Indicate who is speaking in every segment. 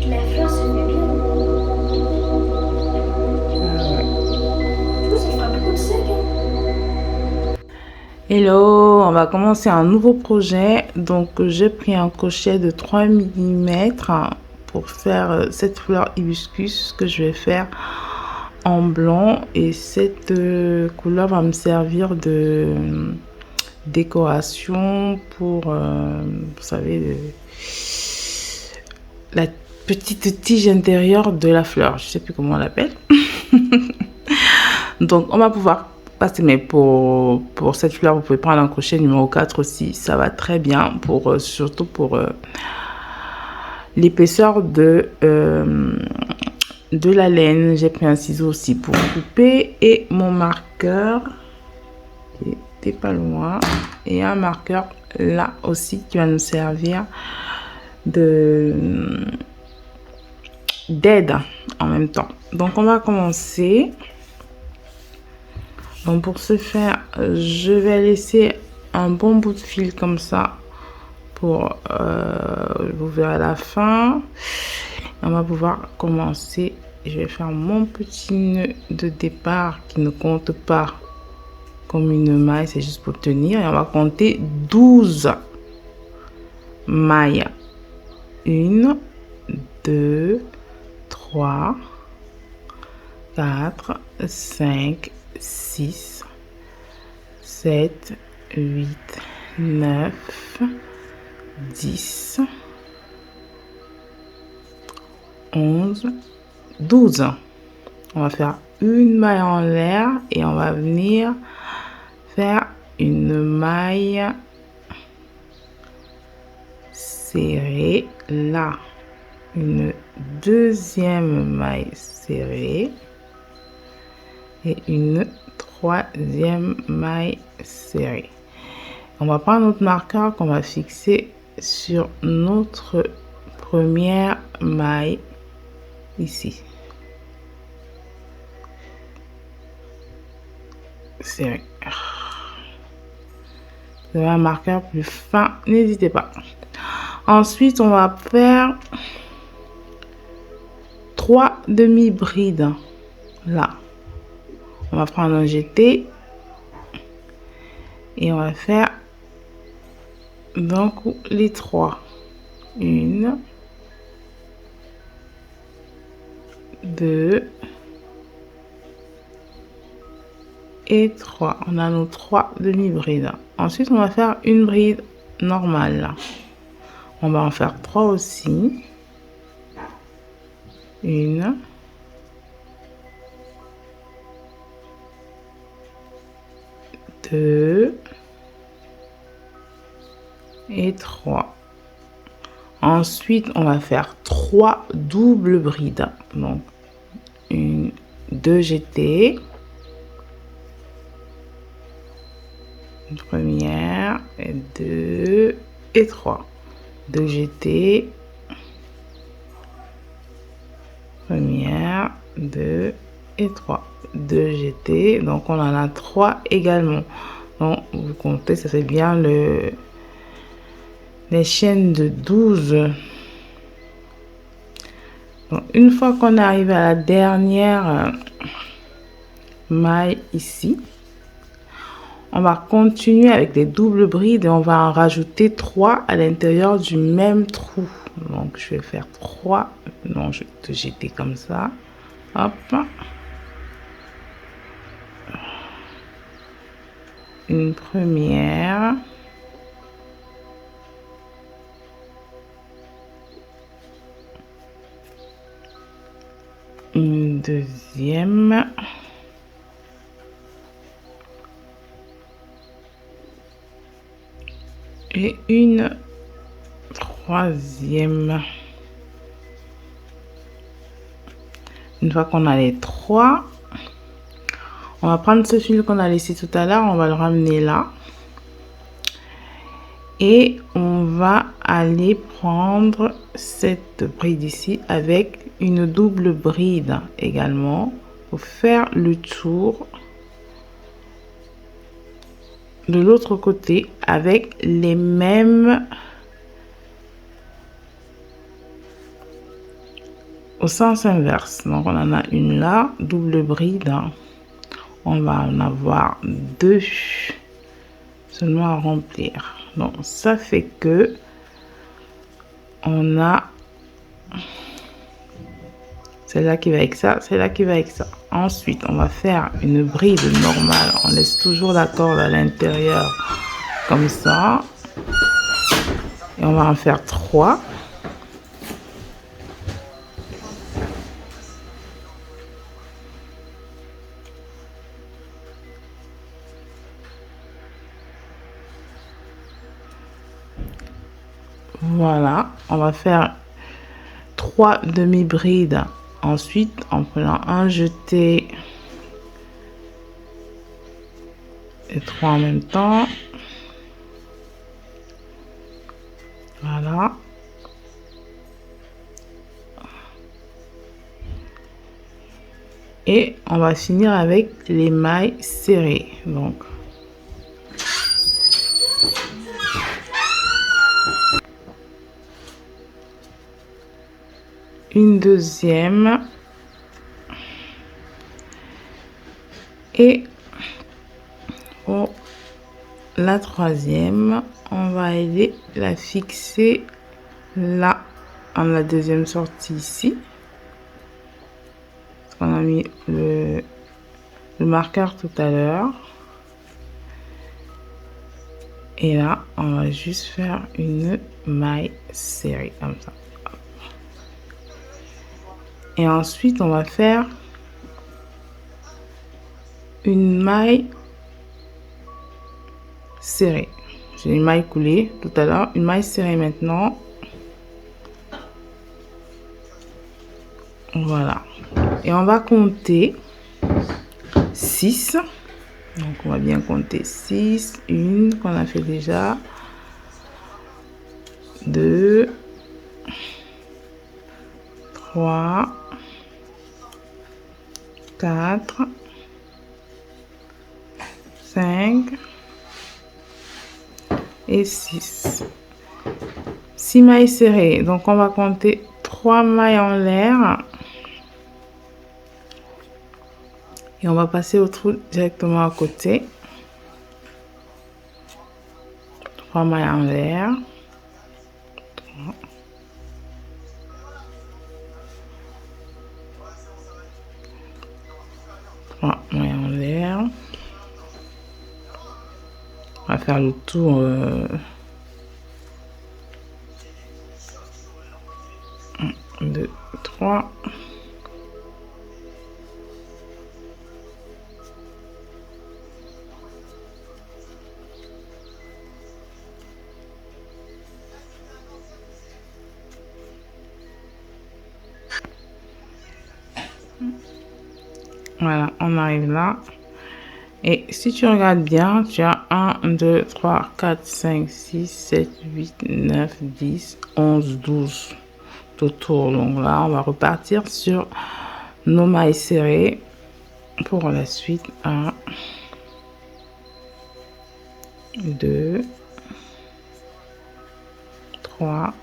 Speaker 1: La fleur se met bien. Du coup, ça fera beaucoup de sacs.
Speaker 2: Hello, on va commencer un nouveau projet. Donc, j'ai pris un crochet de 3 mm pour faire cette fleur hibiscus que je vais faire en blanc. Et cette couleur va me servir de décoration pour, vous savez, la petite tige intérieure de la fleur. Je sais plus comment on l'appelle. Donc, on va pouvoir passer, mais pour cette fleur, vous pouvez prendre un crochet numéro 4 aussi. Ça va très bien, pour, surtout pour l'épaisseur de la laine. J'ai pris un ciseau aussi pour couper et mon marqueur qui était pas loin. Et un marqueur là aussi qui va nous servir d'aide en même temps. Donc, on va commencer. Donc pour ce faire, je vais laisser un bon bout de fil comme ça pour vous verrez à la fin. On va pouvoir commencer. Je vais faire mon petit nœud de départ qui ne compte pas comme une maille, c'est juste pour tenir. Et on va compter 12 mailles. 1, 2, 3, 4, 5, 6, 7, 8, 9, 10, 11, 12. On va faire une maille en l'air et on va venir faire une maille serrée là. Une deuxième maille serrée et une troisième maille serrée. On va prendre notre marqueur qu'on va fixer sur notre première maille ici. Serré. Vous avez un marqueur plus fin, n'hésitez pas. Ensuite, on va faire 3 demi-brides là. On va prendre un jeté et on va faire d'un coup les 3. 1, 2 et 3. On a nos 3 demi-brides. Ensuite, on va faire une bride normale. On va en faire 3 aussi. 1, 2 et 3. Ensuite, on va faire 3 doubles brides. Donc, 2 jetés. Une première, et 2 et 3. 2 jetés. Première, 2 et 3. 2 jetés. Donc, on en a 3 également. Donc, vous comptez, ça fait bien les chaînes de 12. Donc, une fois qu'on est arrivé à la dernière maille ici, on va continuer avec des doubles brides et on va en rajouter 3 à l'intérieur du même trou. Donc, je vais faire 3. Non, je vais te jeter comme ça. Hop. Une première. Une deuxième. Et une troisième. Une fois qu'on a les 3, on va prendre ce fil qu'on a laissé tout à l'heure, on va le ramener là. Et on va aller prendre cette bride ici avec une double bride également pour faire le tour de l'autre côté avec les mêmes au sens inverse. Donc on en a une là, double bride, hein. On va en avoir 2 seulement à remplir. Donc ça fait que on a celle-là qui va avec ça, celle-là qui va avec ça. Ensuite, on va faire une bride normale. On laisse toujours la corde à l'intérieur comme ça. Et on va en faire 3. Voilà, on va faire 3 demi-brides. Ensuite, en prenant un jeté et 3 en même temps. Voilà. Et on va finir avec les mailles serrées. Donc, une deuxième et pour la troisième, on va aller la fixer là en la deuxième sortie ici. On a mis le marqueur tout à l'heure. Et là, on va juste faire une maille serrée comme ça. Et ensuite, on va faire une maille serrée. J'ai une maille coulée tout à l'heure, une maille serrée maintenant. Voilà. Et on va compter 6. Donc, on va bien compter 6. Une qu'on a fait déjà. 2. 3. 4. 5. Et 6. 6 mailles serrées. Donc, on va compter 3 mailles en l'air. Et on va passer au trou directement à côté. 3 mailles en l'air. 3 mailles en l'air. On va faire le tour. 1, 2, 3. Voilà, on arrive là. Et si tu regardes bien, tu as 1, 2, 3, 4, 5, 6, 7, 8, 9, 10, 11, 12 autour. Donc là, on va repartir sur nos mailles serrées pour la suite. 1, 2, 3,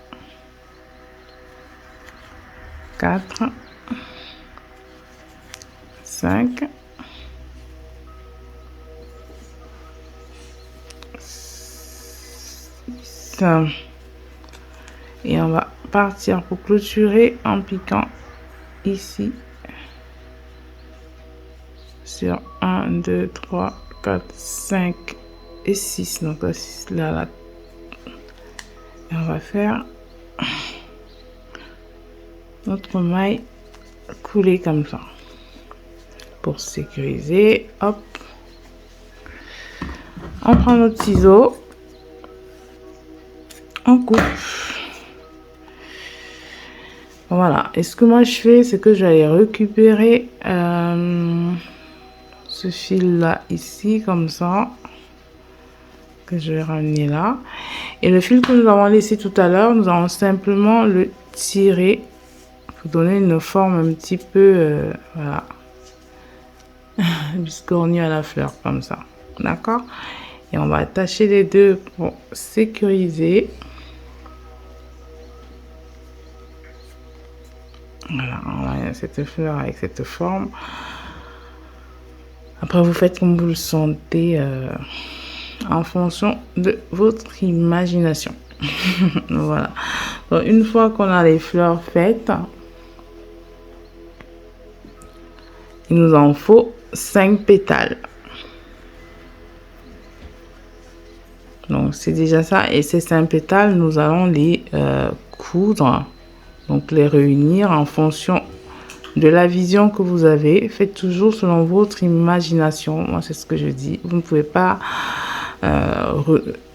Speaker 2: 4, 5, 6. Et on va partir pour clôturer en piquant ici sur 1, 2, 3, 4, 5 et 6. Donc là, 6 là, là. Et on va faire notre maille coulée comme ça. Pour sécuriser, hop, on prend notre ciseau, on coupe. Voilà, et ce que moi je fais, c'est que je vais aller récupérer ce fil là ici comme ça, que je vais ramener là, et le fil que nous avons laissé tout à l'heure, nous allons simplement le tirer pour donner une forme un petit peu voilà, biscornue à la fleur comme ça, d'accord. Et on va attacher les deux pour sécuriser. Voilà, on a cette fleur avec cette forme. Après, vous faites comme vous le sentez en fonction de votre imagination. Voilà. Donc, une fois qu'on a les fleurs faites, il nous en faut 5 pétales. Donc, c'est déjà ça. Et ces 5 pétales, nous allons les coudre. Donc, les réunir en fonction de la vision que vous avez. Faites toujours selon votre imagination. Moi, c'est ce que je dis. Vous ne pouvez pas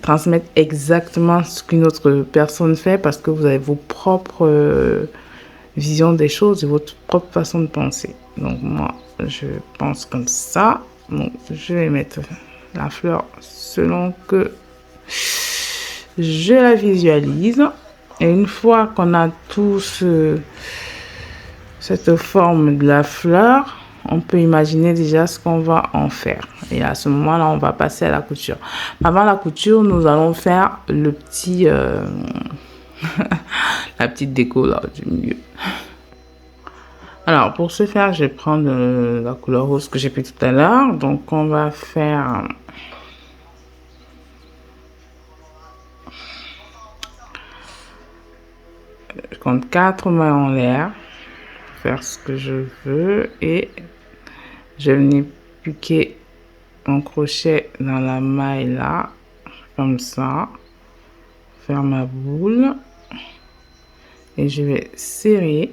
Speaker 2: transmettre exactement ce qu'une autre personne fait parce que vous avez vos propres visions des choses et votre propre façon de penser. Donc, moi, je pense comme ça. Donc, je vais mettre la fleur selon que je la visualise. Et une fois qu'on a cette forme de la fleur, on peut imaginer déjà ce qu'on va en faire. Et à ce moment-là, on va passer à la couture. Avant la couture, nous allons faire le petit... la petite déco là du milieu. Alors, pour ce faire, je vais prendre la couleur rose que j'ai pris tout à l'heure. Donc, on va faire... Je compte 4 mains en l'air. Faire ce que je veux. Et je vais venir piquer mon crochet dans la maille là. Comme ça. Faire ma boule. Et je vais serrer.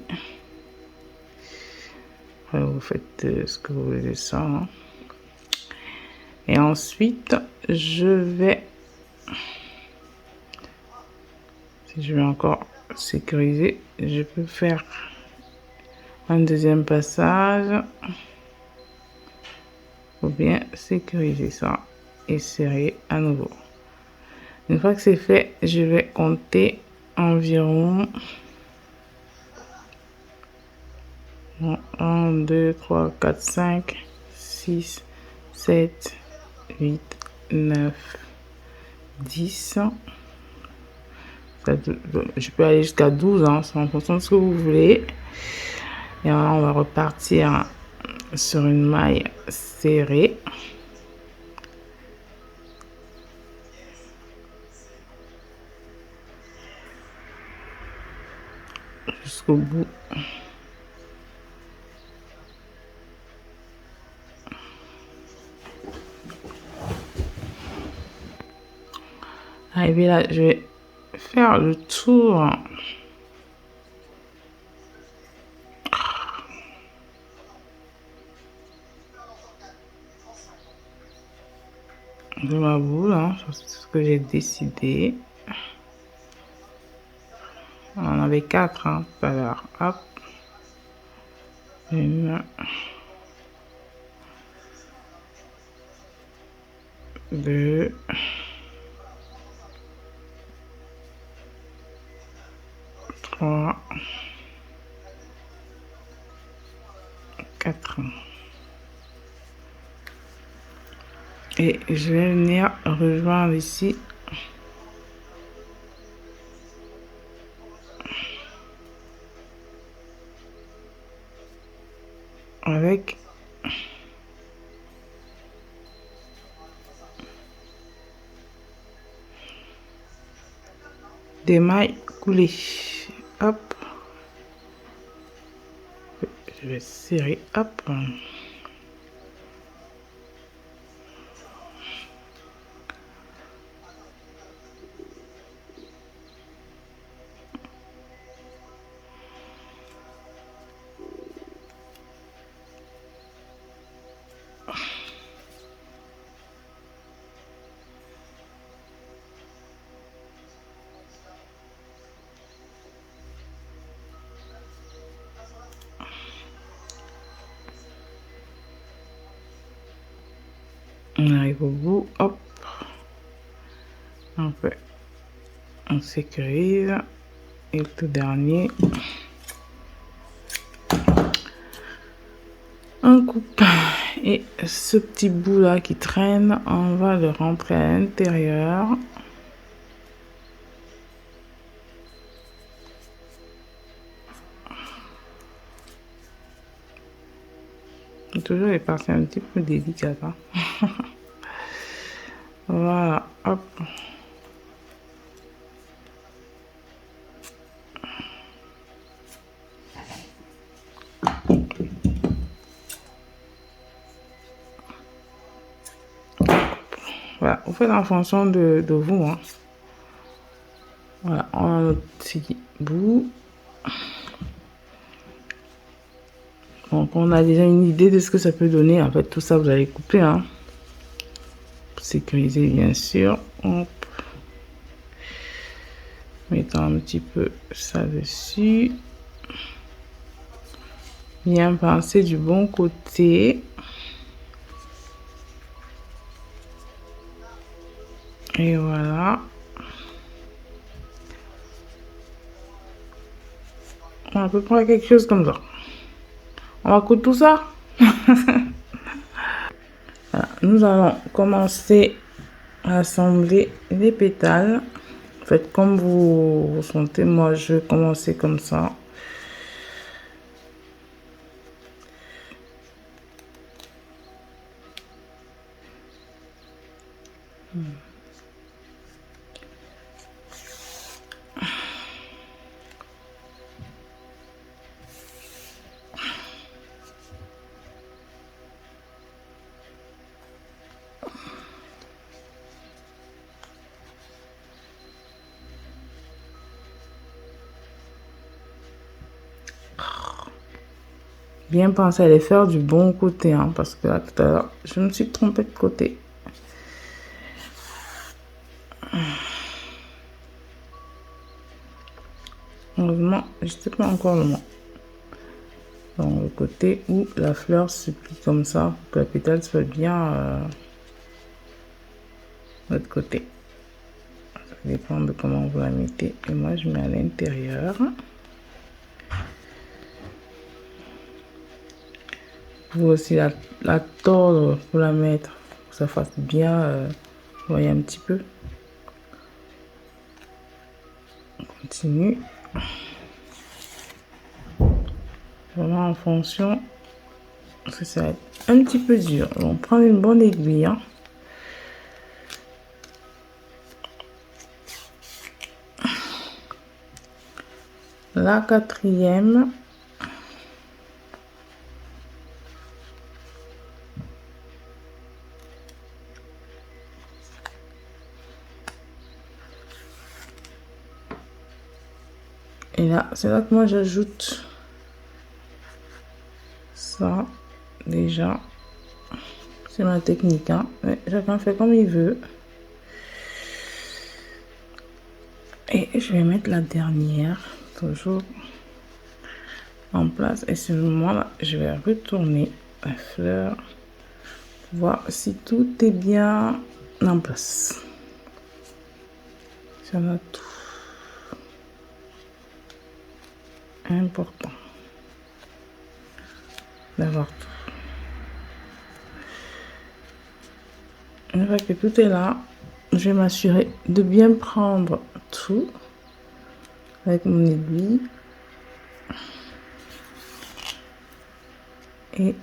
Speaker 2: Après, vous faites ce que vous voulez de ça. Hein. Et ensuite, je vais... Si je vais encore sécuriser, je peux faire un deuxième passage. Ou bien sécuriser ça et serrer à nouveau. Une fois que c'est fait, je vais compter environ 1, 2, 3, 4, 5, 6, 7, 8, 9, 10. Je peux aller jusqu'à 12, hein, c'est en fonction de ce que vous voulez. Et alors, on va repartir sur une maille serrée. Jusqu'au bout. Arrivé là, je vais faire le tour de ma boule, hein, c'est ce que j'ai décidé. On en avait 4 hein, tout à l'heure. Hop. 1, 2, 3, 4. Et je vais venir rejoindre ici avec des mailles coulées. Hop. Je vais serrer. Hop. On arrive au bout, hop, on sécurise, et le tout dernier, on coupe, et ce petit bout là qui traîne, on va le rentrer à l'intérieur. Toujours les parties un petit peu délicates. Hein. Voilà, hop. Voilà, vous faites en fonction de vous. Hein. Voilà, on a notre petit bout. Donc, on a déjà une idée de ce que ça peut donner. En fait, tout ça, vous allez couper. Hein. Pour sécuriser, bien sûr. Hop. Mettons un petit peu ça dessus. Bien pincer du bon côté. Et voilà. On va à peu près quelque chose comme ça. On va coudre tout ça. Voilà. Nous allons commencer à assembler les pétales. Faites comme vous sentez. Moi, je vais commencer comme ça. Bien penser à les faire du bon côté, hein, parce que là, tout à l'heure, je me suis trompée de côté. Heureusement, je sais pas encore le mot. Donc, le côté où la fleur se plie comme ça, pour que la pétale soit bien de l'autre côté. Ça dépend de comment vous la mettez. Et moi, je mets à l'intérieur. Vous aussi la tordre pour la mettre, pour que ça fasse bien. Vous voyez un petit peu. On continue. Vraiment en fonction. Parce que ça va être un petit peu dur. On prend une bonne aiguille. Hein. La quatrième. Et là, c'est là que moi j'ajoute ça. Déjà, c'est ma technique. Hein. Mais chacun fait comme il veut. Et je vais mettre la dernière, toujours en place. Et ce moment-là, je vais retourner la fleur. Voir si tout est bien en place. Ça va tout. Important d'avoir tout. Une fois que tout est là, je vais m'assurer de bien prendre tout avec mon aiguille et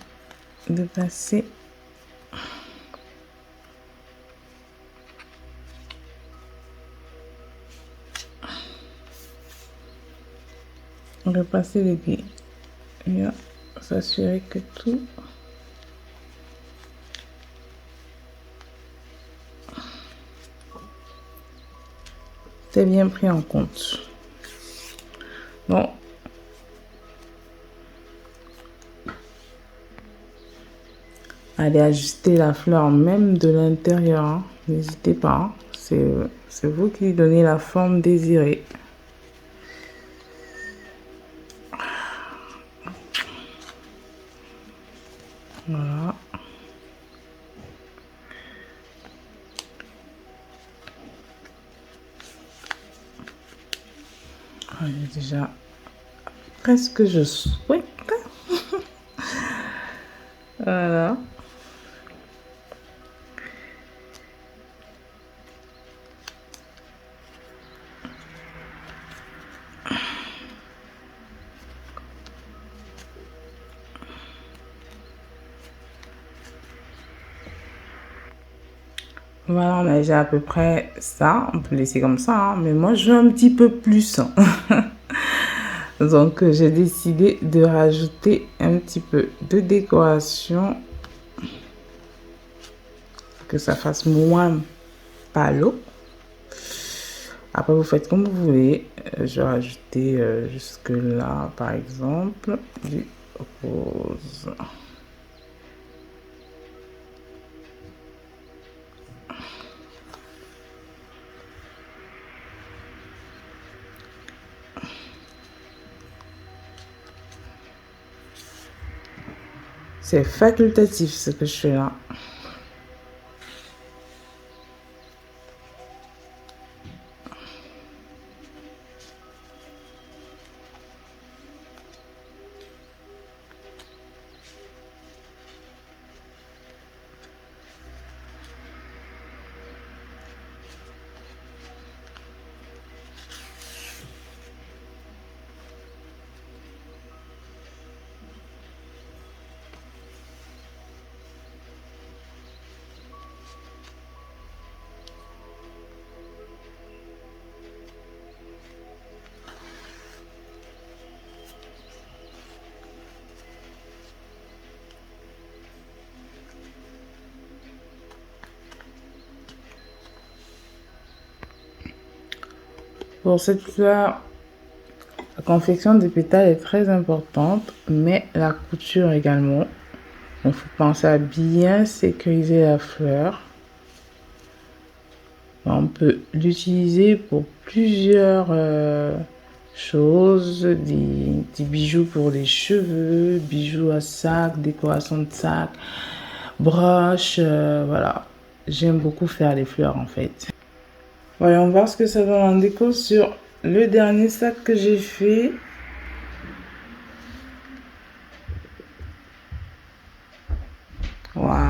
Speaker 2: de passer repasser l'aiguille et s'assurer que tout est bien pris en compte. Bon, allez ajuster la fleur même de l'intérieur, hein. N'hésitez pas, hein. C'est vous qui donnez la forme désirée. Voilà. Allez, déjà presque je souhaite. Voilà. Voilà, on a déjà à peu près ça. On peut laisser comme ça, hein. Mais moi, je veux un petit peu plus, hein. Donc, j'ai décidé de rajouter un petit peu de décoration. Que ça fasse moins palo. Après, vous faites comme vous voulez. Je vais rajouter jusque là, par exemple, du rose. C'est facultatif ce que je fais là. Pour cette fleur, la confection des pétales est très importante, mais la couture également. Il faut penser à bien sécuriser la fleur. On peut l'utiliser pour plusieurs choses, des bijoux pour les cheveux, bijoux à sac, décoration de sac, broches, voilà. J'aime beaucoup faire les fleurs en fait. Voyons voir ce que ça donne en déco sur le dernier sac que j'ai fait. Voilà.